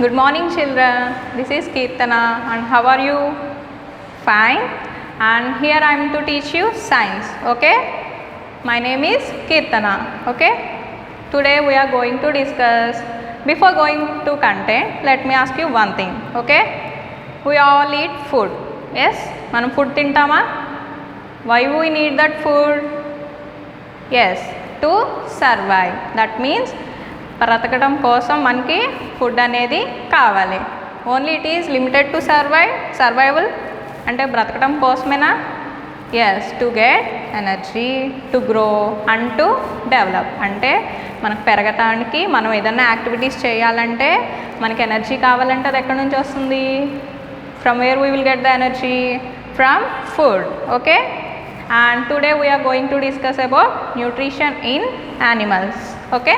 Good morning children, this is Kirtana and how are you? Fine. And here I am to teach you science, okay? My name is Kirtana, okay? Today we are going to discuss, before going to content, let me ask you one thing, okay? We all eat food, yes? Manam food tintama? Why we need that food? Yes, to survive. That means బ్రతకడం కోసం మనకి food అనేది కావాలి. Only it is limited to survival అంటే బ్రతకడం కోసమేనా? Yes, to get energy, to grow and to develop. అంటే మనకు పెరగటానికి మనం ఏదైనా యాక్టివిటీస్ చేయాలంటే మనకి ఎనర్జీ కావాలంటే అది ఎక్కడి నుంచి వస్తుంది? From where we will get the energy? From food, okay? And today we're going to discuss about nutrition in animals, okay?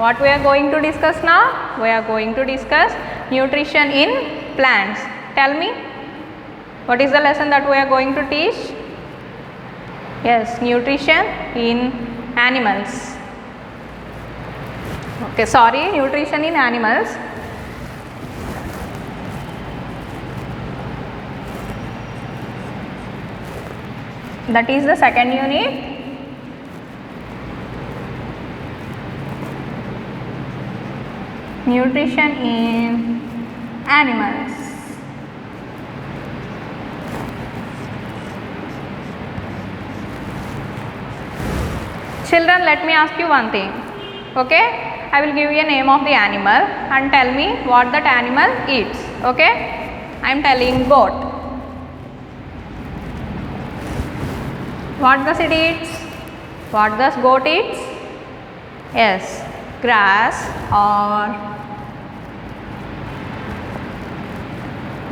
What we are going to discuss now? We are going to discuss nutrition in plants. Tell me, what is the lesson that we are going to teach? Yes, nutrition in animals. Okay, sorry, nutrition in animals. That is the second unit. Nutrition in animals. Children, let me ask you one thing, okay? I will give you a name of the animal and tell me what that animal eats, okay? I am telling goat. What does it eat? What does goat eat? Yes, grass or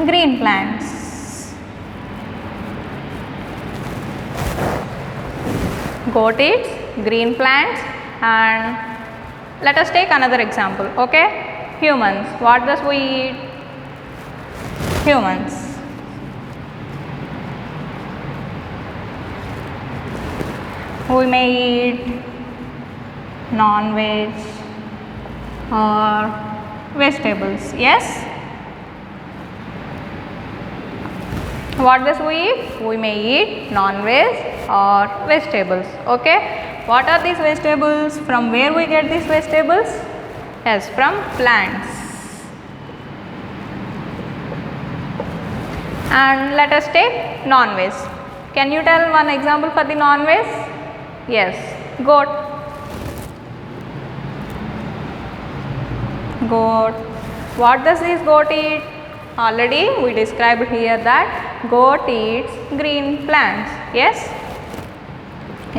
green plants. Goat eats green plants. And let us take another example, okay? Humans, what does we eat? Humans, we may eat non-veg or vegetables, yes? What does we eat? We may eat non-veg or vegetables, okay? What are these vegetables? From where we get these vegetables? Yes, from plants. And let us take non-veg. Can you tell one example for the non-veg? Yes, goat. Goat. What does this goat eat? Already we described here that goat eats green plants. Yes,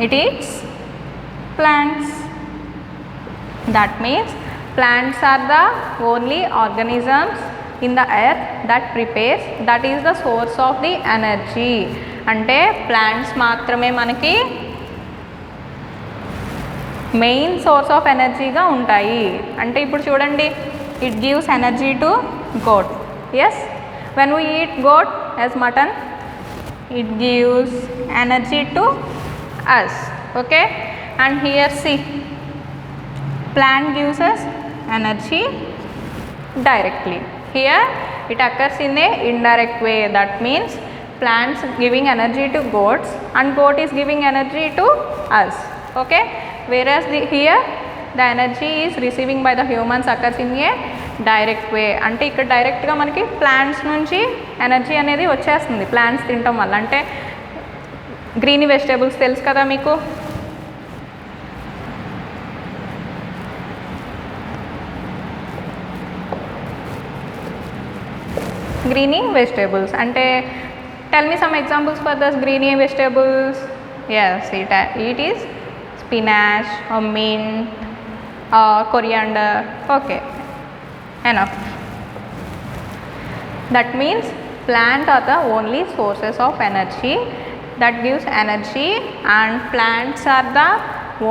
it eats plants. That means plants are the only organisms in the earth that prepares, that is the source of the energy. అంటే plants మాత్రమే మనకి main source of ఎనర్జీగా ఉంటాయి. అంటే ఇప్పుడు చూడండి, it gives energy to goat. Yes, when we eat goat as mutton, it gives energy to us, okay? And here see, plant gives us energy directly. Here it occurs in a indirect way. That means plants giving energy to goats and goat is giving energy to us, okay? Whereas here the energy is receiving by the humans occurs in a direct way. అంటే ఇక్కడ డైరెక్ట్గా మనకి plants నుంచి energy అనేది వచ్చేస్తుంది plants తినటం వల్ల. అంటే గ్రీనీ వెజిటేబుల్స్ తెలుసు కదా మీకు, గ్రీనీ వెజిటేబుల్స్ అంటే tell me some examples for this greeny vegetables. Yes, it is spinach or mint or coriander, okay, enough. That means plant are the only sources of energy that gives energy, and plants are the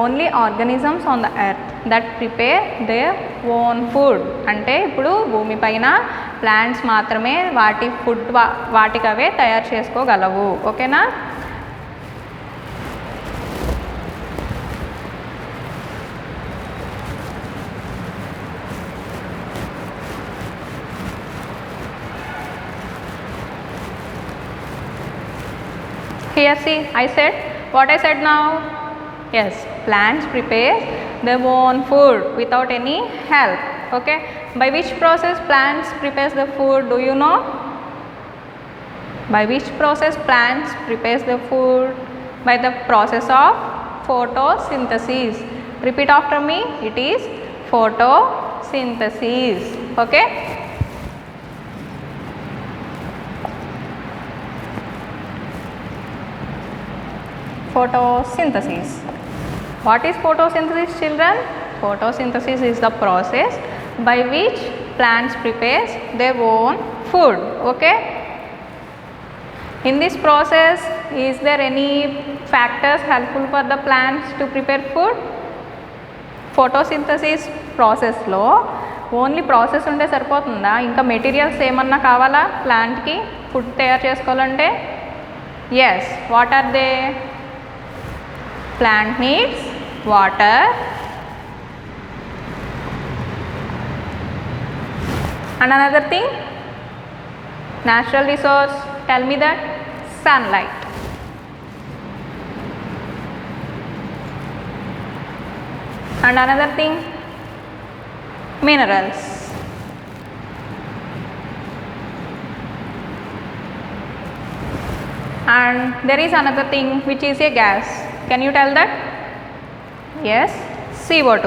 only organisms on the earth that prepare their own food. అంటే ఇప్పుడు భూమి పైన plants మాత్రమే వాటి food వాటికవే తయారు చేసుకోగలవు, ఓకేనా? Here see, I said, what I said now? Yes, plants prepare their own food without any help. Okay, by which process plants prepares the food, do you know? By which process plants prepares the food? By the process of photosynthesis. Repeat after me, it is photosynthesis. Okay, photosynthesis. What is photosynthesis, children? Photosynthesis is the process by which plants prepares their own food. Okay, in this process, is there any factors helpful for the plants to prepare food? Photosynthesis process లో only process ఉంటే సరిపోతుందా? ఇంకా materials ఏమన్నా కావాలా ప్లాంట్కి food తయారు చేసుకోవాలంటే? Yes, what are they? Plant needs water, and another thing, natural resource, tell me that. Sunlight. And another thing, minerals. And there is another thing which is a gas. Can you tell that? Yes, CO2,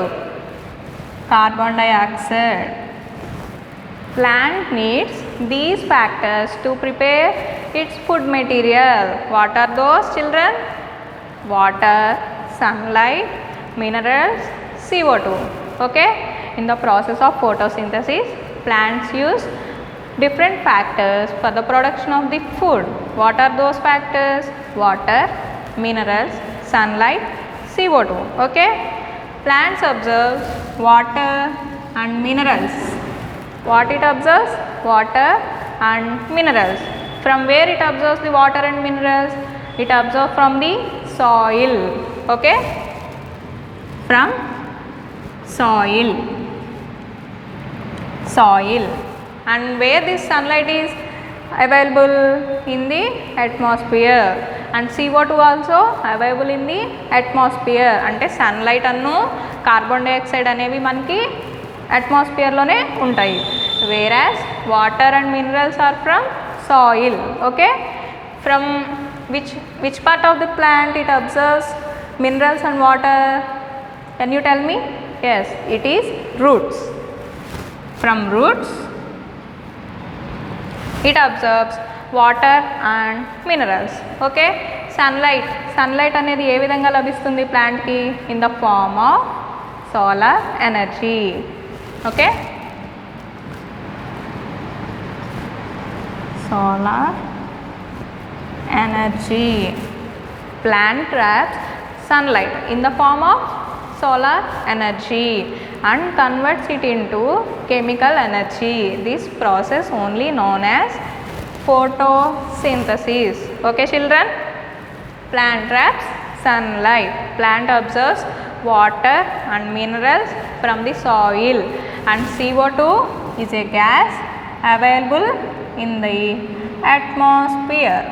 carbon dioxide. Plant needs these factors to prepare its food material. What are those, children? Water, sunlight, minerals, CO2. Okay, in the process of photosynthesis, plants use different factors for the production of the food. What are those factors? Water, minerals, sunlight, CO2. Okay, plants observe water and minerals. What it observes? Water and minerals. From where it observes the water and minerals? It observes from the soil. Okay, from soil. And where this sunlight is available? In the atmosphere. And CO2 also available in the atmosphere. అంటే sunlight అన్ను carbon dioxide అనేవి మనకి అట్మాస్ఫియర్లోనే ఉంటాయి. Whereas water and minerals are from soil. Okay, from which part of the plant it observes minerals and water? Can you tell me? Yes, it is roots. From roots it observes water and minerals. Okay, sunlight అనేది ఏ విధంగా లభిస్తుంది ప్లాంట్కి? In the form of solar energy. Okay, solar energy. Plant traps sunlight in the form of solar energy and converts it into chemical energy. This process only known as photosynthesis. Okay children, plant traps sunlight. Plant observes water and minerals from the soil, and CO2 is a gas available in the atmosphere.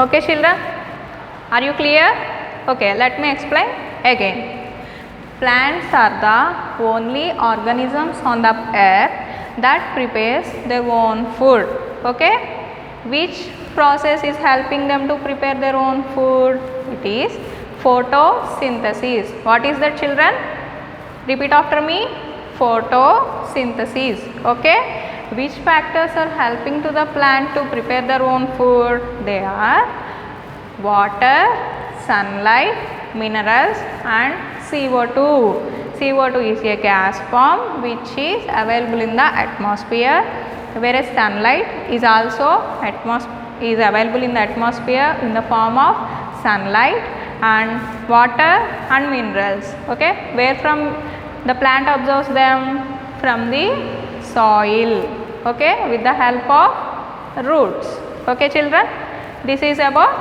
Okay children, are you clear? Okay, let me explain again. Plants are the only organisms on the earth that prepares their own food. Okay, which process is helping them to prepare their own food? It is photosynthesis. What is that children? Repeat after me. Photosynthesis. Okay, which factors are helping to the plant to prepare their own food? They are water, sunlight, minerals and CO2. CO2 is a gas form which is available in the atmosphere, whereas sunlight is also available in the atmosphere in the form of sunlight, and water and minerals. Okay, where from the plant observes them? From the soil. Okay, with the help of roots. Okay children, this is about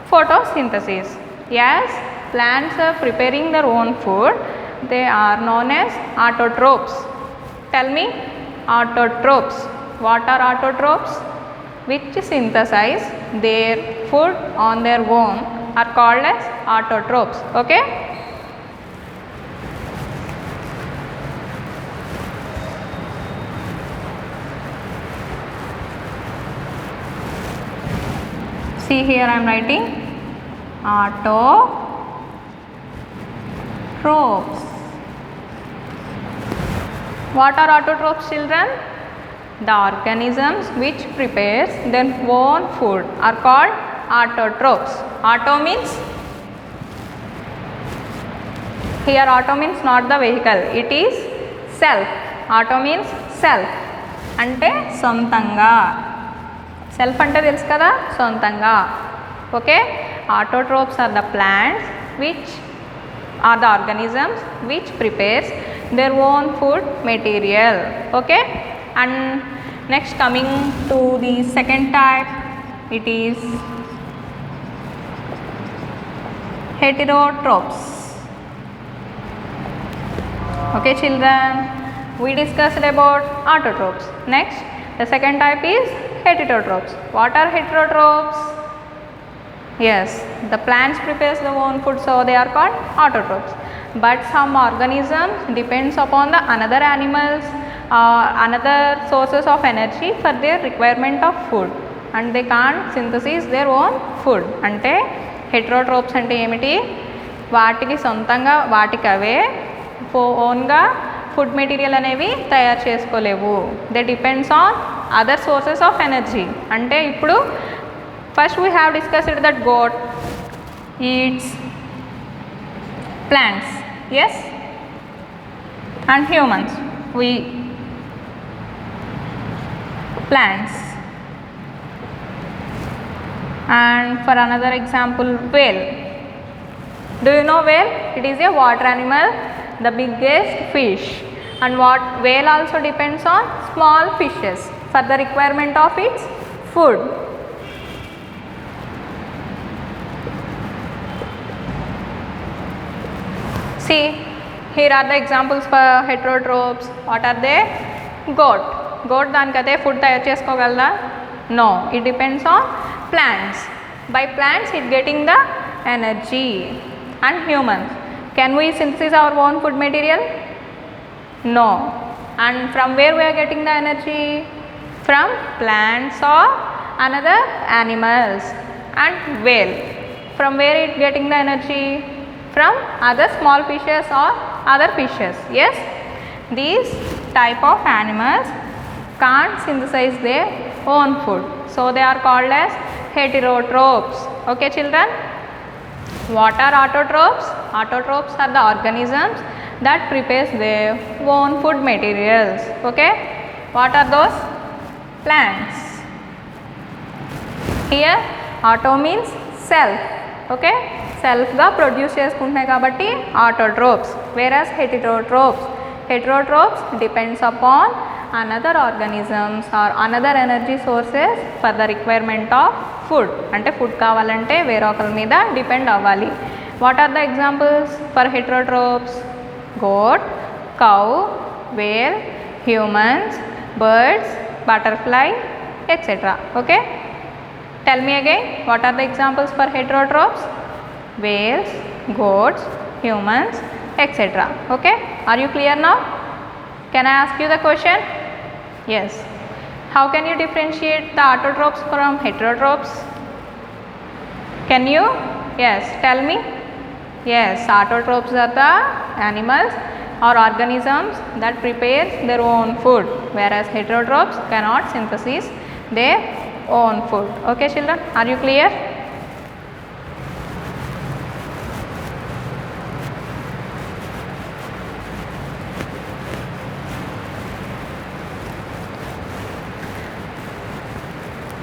photosynthesis. Yes, plants are preparing their own food. They are known as autotrophs. Tell me, autotrophs. What are autotrophs? which synthesize their food on their own are called as autotrophs. Okay. See here I am writing autotrophs. What are autotrophs, children? The organisms which prepares their own food are called autotrophs. Auto means, here auto means not the vehicle, it is self. Auto means self, ante sontanga. Self ante telusu kada, sontanga. Okay. Autotrophs are the plants which are the organisms which prepares their own food material. Okay. And next, coming to the second type, it is heterotrophs. Okay children, we discussed about autotrophs. Next, the second type is heterotrophs. What are heterotrophs? Yes, the plants prepares their own food, so they are called autotrophs. But some organisms depends upon the another animals another sources of energy for their requirement of food, and they can't synthesize their own food. అంటే హెటరోట్రోప్స్ అంటే ఏమిటి? వాటికి సొంతంగా వాటికి అవే ఓన్గా food material అనేవి తయారు చేసుకోలేవు. They depends on other sources of energy. అంటే ఇప్పుడు first we have discussed that goat eats plants, yes, and humans, we plants. And for another example, whale. Do you know whale? It is a water animal, the biggest fish, and what whale also depends on small fishes for the requirement of its food. See, here are the examples for heterotrophs. What are they? Goat. Goat దానికైతే food తయారు చేసుకోగలదా? No, it depends on plants. By plants it getting the energy. And humans, can we synthesize our own food material? No. And from where we are getting the energy? From plants or another animals. And whale, from where it getting the energy? From other small fishes or other fishes. Yes, these type of animals can't synthesize their own food, so they are called as heterotrophs. Okay children, what are autotrophs? Autotrophs are the organisms that prepares their own food materials. Okay, what are those? Plants. Here auto means self. Okay, సెల్ఫ్గా produce చేసుకుంటున్నాయి కాబట్టి autotrophs. Whereas heterotrophs depends upon another organisms or another energy sources for the requirement of food. అంటే food కావాలంటే వేరే ఒకరి మీద depend అవ్వాలి. What are the examples for heterotrophs? Goat, cow, whale, humans, birds, butterfly, etcetera. Okay, tell me again, what are the examples for heterotrophs? Whales, goats, humans, etc. Okay, are you clear now? Can I ask you the question? Yes. How can you differentiate the autotrophs from heterotrophs? Can you? Yes, tell me. Yes, autotrophs are the animals or organisms that prepare their own food, whereas heterotrophs cannot synthesize their own food. Okay children, are you clear?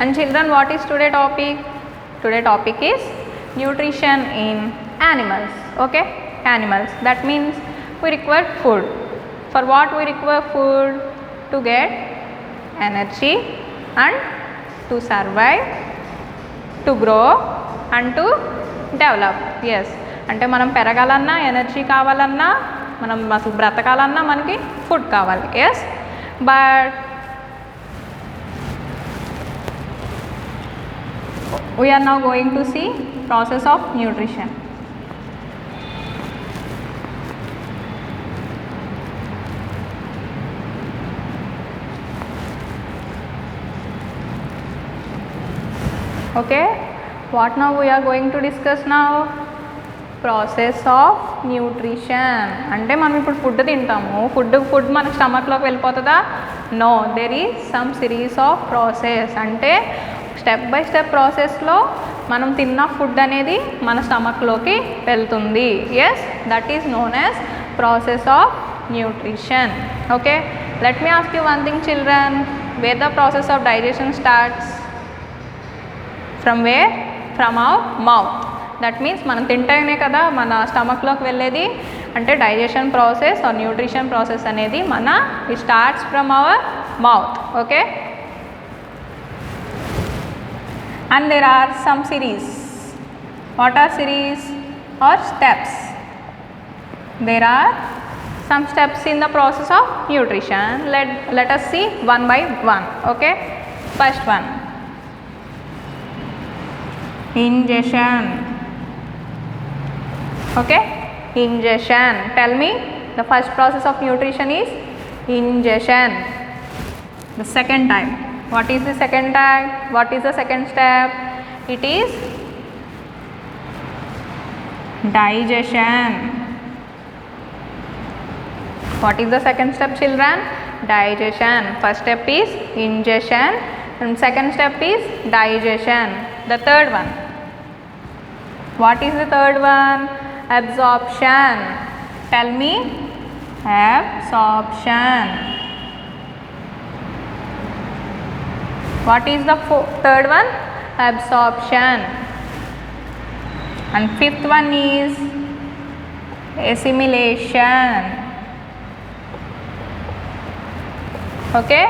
And children, what is today topic? Today topic is nutrition in animals. Okay, animals, that means we require food. For what we require food? To get energy and to survive, to grow and to develop. Yes, అంటే మనం పెరగాలన్నా, energy కావాలన్నా, మనం అసలు బ్రతకాలన్నా మనకి food కావాలి. Yes, but We are now going to see process of nutrition. Okay, what now we are going to discuss now? Process of nutrition. అంటే మనం ఇప్పుడు ఫుడ్ తింటాము, ఫుడ్ మన స్టమక్లోకి వెళ్ళిపోతుందా? No, there is some series of process. అంటే step by step ప్రాసెస్లో మనం తిన్న ఫుడ్ అనేది మన స్టమక్లోకి వెళ్తుంది. Yes, that is known as process of nutrition. Okay, let me ask you one thing children, where the process of digestion starts? From where? From our mouth. That means మనం తింటేనే కదా మన స్టమక్లోకి వెళ్ళేది. అంటే digestion process or nutrition process అనేది it starts from our mouth. Okay, and there are some series. What are series or steps? There are some steps in the process of nutrition. Let us see one by one. Okay, first one, ingestion. Okay, ingestion. Tell me, the first process of nutrition is ingestion. The second type, what is the second type? What is the second step? It is digestion. What is the second step children? Digestion. First step is ingestion and second step is digestion. The third one, what is the third one? Absorption. Tell me, absorption. What is the third one? Absorption. And fifth one is assimilation. Okay,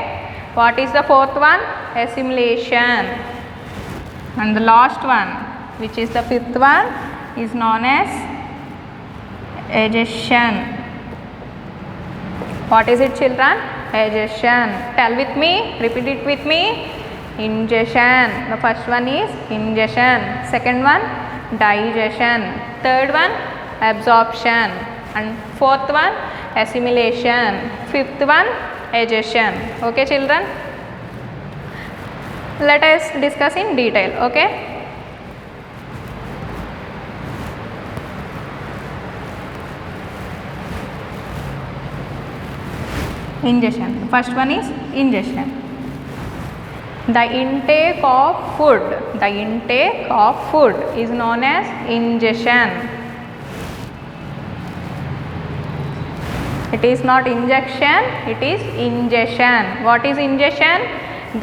what is the fourth one? Assimilation. And the last one, which is the fifth one, is known as digestion. What is it children? Digestion. Tell with me, repeat it with me. Ingestion. The first one is ingestion, second one digestion, third one absorption, and fourth one assimilation, fifth one digestion. Okay children, let us discuss in detail. Okay, ingestion. First one is ingestion. The intake of food, the intake of food is known as ingestion. It is not injection, it is ingestion. What is ingestion?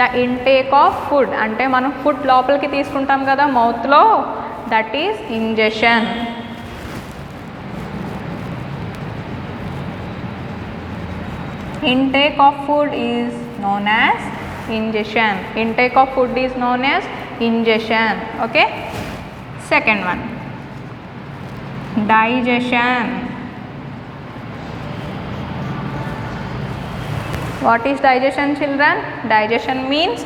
The intake of food. అంటే మనం food లోపలికి తీసుకుంటాం కదా మౌత్లో, that is ingestion. Intake of food is known as ingestion. Intake of food is known as ingestion. Okay, second one, digestion. What is digestion children? Digestion means,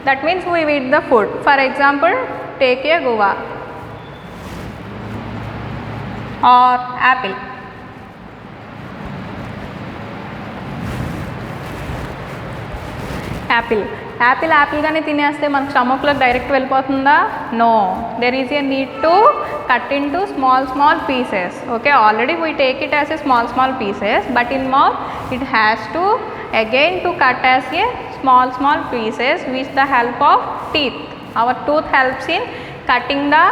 that means we eat the food. For example, take a guava or apple. యాపిల్ గానే తినేస్తే మన స్టమక్లోకి direct వెళ్ళిపోతుందా? No, there is a need to cut into small pieces. Okay, already we take it as a small pieces, but in mouth it has to again to cut as a small pieces with the help of teeth. Our tooth helps in cutting the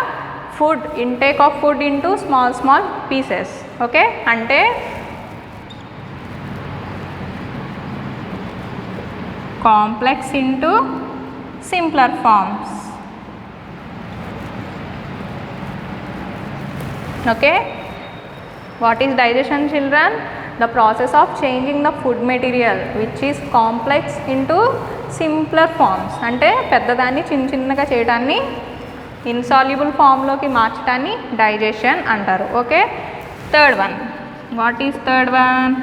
food, intake of food into small pieces. Okay, ante complex into simpler forms. Okay, what is digestion children? The process of changing the food material which is complex into simpler forms. అంటే పెద్దదాన్ని చిన్నగా చేయడాన్ని insoluble ఫామ్లోకి మార్చడాన్ని digestion అంటారు. Okay, third one, what is third one?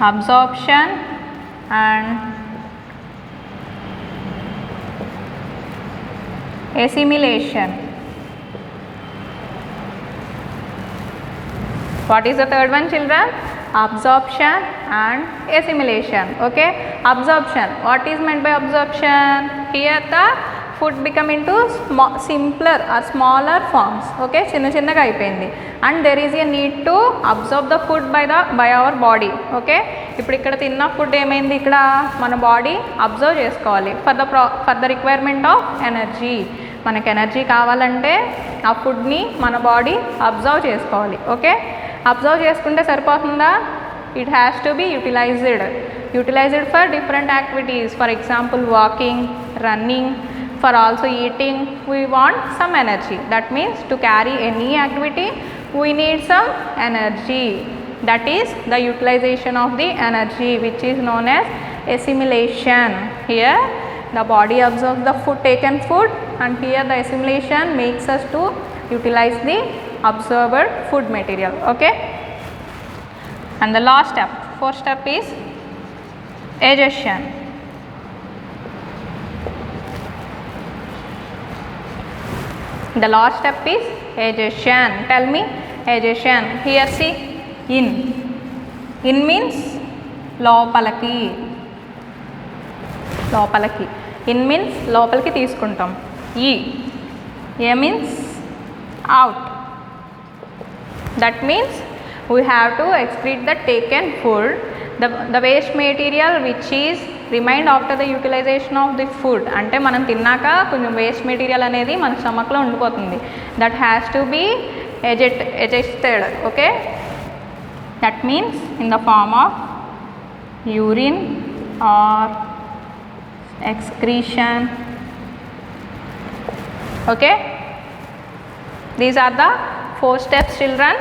Absorption and assimilation. What is the third one, children? Absorption and assimilation. Okay, absorption. What is meant by absorption? Here the food become into simpler or smaller forms. Okay, chinnaga అయిపోయింది. And there is a need to absorb the food by our body. Okay, ఇప్పుడు ఇక్కడ తిన్న food ఏమైంది, ఇక్కడ మన body absorb చేసుకోవాలి for the requirement of energy. మనకు energy కావాలంటే ఆ ఫుడ్ని మన బాడీ అబ్జర్వ్ చేసుకోవాలి. ఓకే, అబ్జర్వ్ చేసుకుంటే సరిపోతుందా? It has to be utilised for different activities. For example walking, running, for also eating we want some energy. That means to carry any activity we need some energy. That is the utilization of the energy, which is known as assimilation. Here the body absorbs the taken food, and here the assimilation makes us to utilize the absorbed food material. Okay, and the last step, fourth step is digestion. The last step is digestion. Tell me digestion. Here see, in means లోపలికి. in means లోపలికి తీసుకుంటాం. a means out. That means we have to excrete the taken food, the waste material which is remained after the utilization of the food. అంటే మనం తిన్నాక కొంచెం waste material అనేది మన స్టమక్లో ఉండిపోతుంది. That has to be egested. Okay, that means in the form of urine or excretion. Okay, these are the 4 steps, children.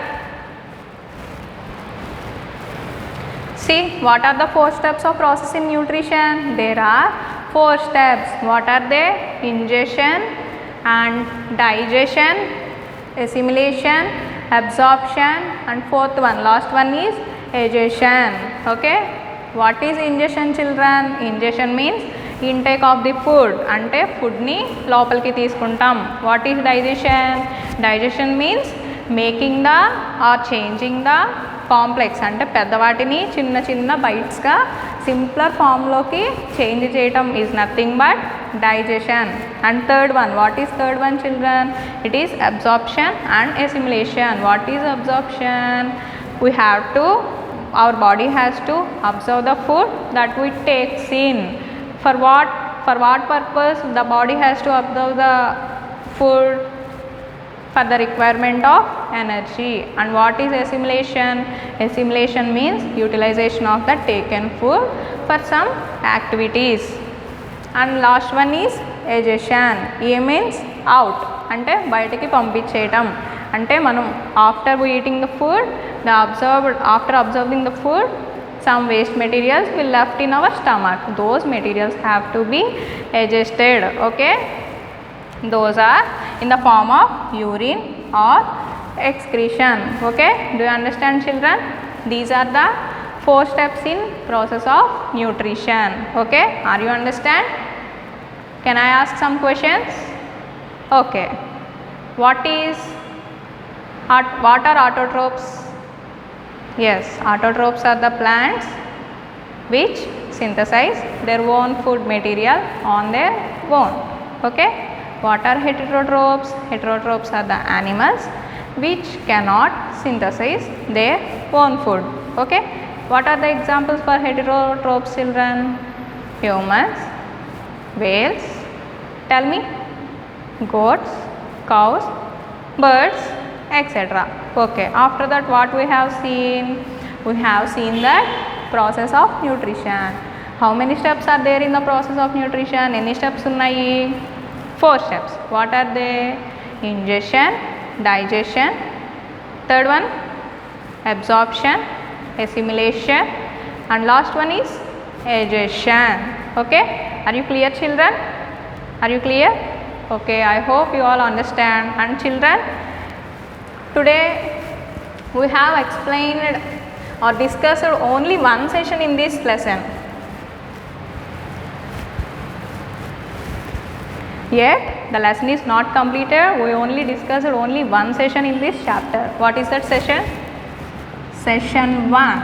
See, what are the 4 steps of process in nutrition? There are 4 steps. What are they? Ingestion and digestion, assimilation, absorption, and fourth one, last one is digestion. Okay, what is ingestion, children? Ingestion means intake of the food, ante food ni lopaliki తీసుకుంటాం. What is digestion? Digestion means making the or changing the complex, అంటే పెద్దవాటిని చిన్న చిన్న బైట్స్గా simpler ఫామ్లోకి change చేయటం is nothing but digestion. And third one, what is third one, children? It is absorption and assimilation. What is absorption? We have to, our body has to observe the food that we takes in. For what purpose the body has to observe the food? For the requirement of energy. And what is assimilation? Assimilation means utilization of the taken food for some activities. And last one is digestion. A means out, అంటే బయటికి పంపించేయటం. అంటే మనం after eating the food, after observing the food, some waste materials will left in our stomach. Those materials have to be digested. Okay, those are in the form of urine or excretion. Okay, do you understand, children? These are the 4 steps in process of nutrition. Okay, are you understand? Can I ask some questions? Okay, what are autotrophs? Yes, autotrophs are the plants which synthesize their own food material on their own. Okay, what are heterotrophs? Heterotrophs are the animals which cannot synthesize their own food. Okay, what are the examples for heterotrophs, children? Humans, whales, tell me, goats, cows, birds, etc. Okay, after that what we have seen? We have seen that process of nutrition. How many steps are there in the process of nutrition? Any steps unnayi? 4 steps. What are they? Ingestion, digestion, third one absorption, assimilation, and last one is digestion. Okay, are you clear, children? Are you clear? Okay, I hope you all understand. And children, today we have explained or discussed only one session in this lesson. Yet The lesson is not completed. We only discussed only one session in this chapter. What is that session? Session 1.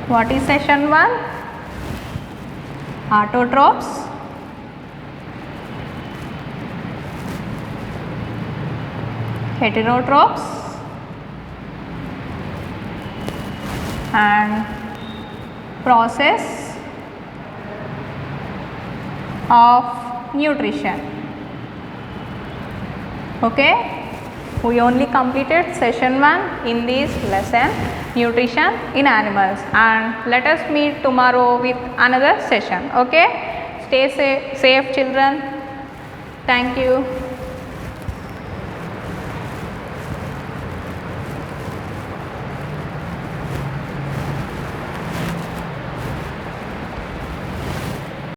What is session 1? Autotrophs, heterotrophs and process of nutrition. Okay, we only completed session 1 in this lesson, nutrition in animals, and let us meet tomorrow with another session. Okay, stay safe children. Thank you.